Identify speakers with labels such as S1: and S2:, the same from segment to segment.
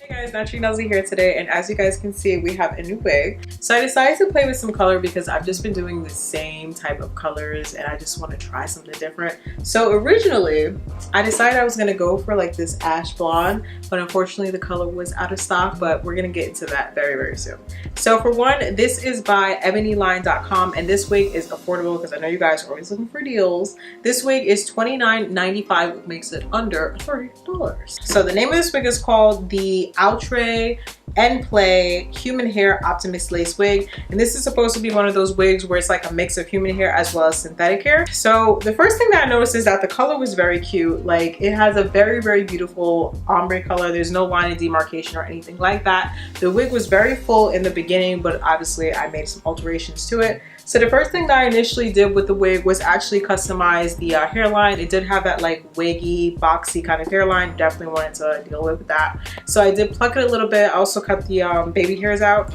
S1: Hey guys, NaturallyNellzy here today, and as you guys can see, we have a new wig. So I decided to play with some color because I've just been doing the same type of colors and I just want to try something different. So originally, I decided I was going to go for like this ash blonde, but unfortunately the color was out of stock, but we're going to get into that very, very soon. So for one, this is by Ebonyline.com, and this wig is affordable because I know you guys are always looking for deals. This wig is $29.95, which makes it under $30. So the name of this wig is called the Outre and Play Human Hair Optimist Lace Wig, and this is supposed to be one of those wigs where it's like a mix of human hair as well as synthetic hair. So the first thing that I noticed is that the color was very cute. Like, it has a very, very beautiful ombre color. There's no line of demarcation or anything like that. The wig was very full in the beginning, but obviously I made some alterations to it. So the first thing that I initially did with the wig was actually customize the hairline. It did have that like wiggy, boxy kind of hairline. Definitely wanted to deal with that. So I did pluck it a little bit. I also cut the baby hairs out.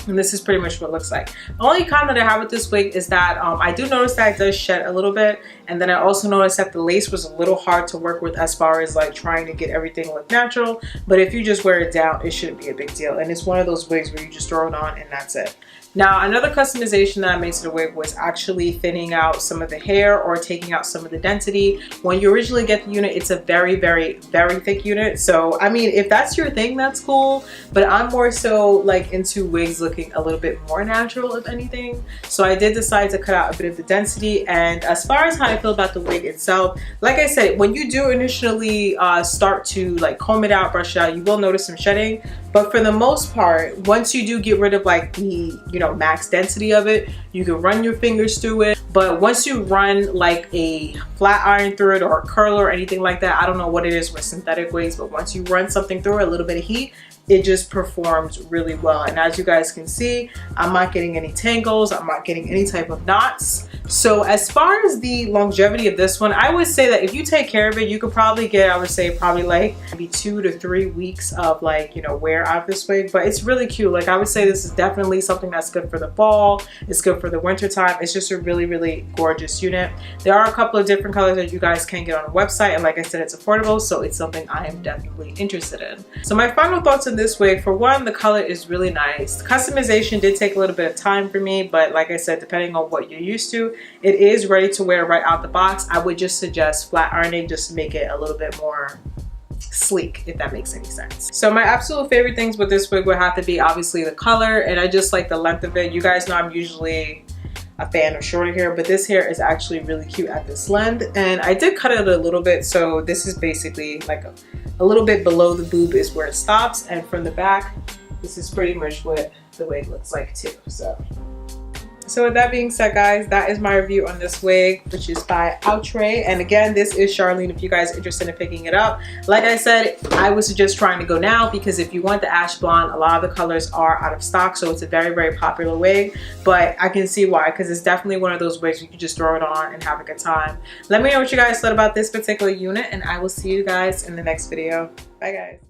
S1: And this is pretty much what it looks like. The only con that I have with this wig is that I do notice that it does shed a little bit. And then I also noticed that the lace was a little hard to work with as far as like trying to get everything look natural. But if you just wear it down, it shouldn't be a big deal. And it's one of those wigs where you just throw it on and that's it. Now, another customization that I made to the wig was actually thinning out some of the hair or taking out some of the density. When you originally get the unit, it's a very, very, very thick unit. So, I mean, if that's your thing, that's cool. But I'm more so like into wigs looking a little bit more natural, if anything. So I did decide to cut out a bit of the density. And as far as how I feel about the wig itself, like I said, when you do initially start to like comb it out, brush it out, you will notice some shedding. But for the most part, once you do get rid of like the, max density of it, you can run your fingers through it. But once you run like a flat iron through it or a curler or anything like that, I don't know what it is with synthetic wigs, but once you run something through it, a little bit of heat, it just performs really well. And as you guys can see, I'm not getting any tangles, I'm not getting any type of knots. So as far as the longevity of this one, I would say that if you take care of it, you could probably get, I would say probably like maybe 2 to 3 weeks of like, wear out this wig. But it's really cute. Like, I would say this is definitely something that's good for the fall. It's good for the winter time. It's just a really, really gorgeous unit. There are a couple of different colors that you guys can get on the website. And like I said, it's affordable. So it's something I am definitely interested in. So my final thoughts on this wig, for one, the color is really nice. The customization did take a little bit of time for me, but like I said, depending on what you're used to, it is ready to wear right out the box. I would just suggest flat ironing just to make it a little bit more sleek, if that makes any sense. So my absolute favorite things with this wig would have to be obviously the color, and I just like the length of it. You guys know I'm usually a fan of shorter hair, but this hair is actually really cute at this length, and I did cut it a little bit, so this is basically like a little bit below the boob is where it stops, and from the back, this is pretty much what the wig looks like too. So with that being said, guys, that is my review on this wig, which is by Outre. And again, this is Charlene if you guys are interested in picking it up. Like I said, I would suggest trying to go now, because if you want the ash blonde, a lot of the colors are out of stock. So it's a very, very popular wig, but I can see why, because it's definitely one of those wigs you can just throw it on and have a good time. Let me know what you guys thought about this particular unit, and I will see you guys in the next video. Bye, guys.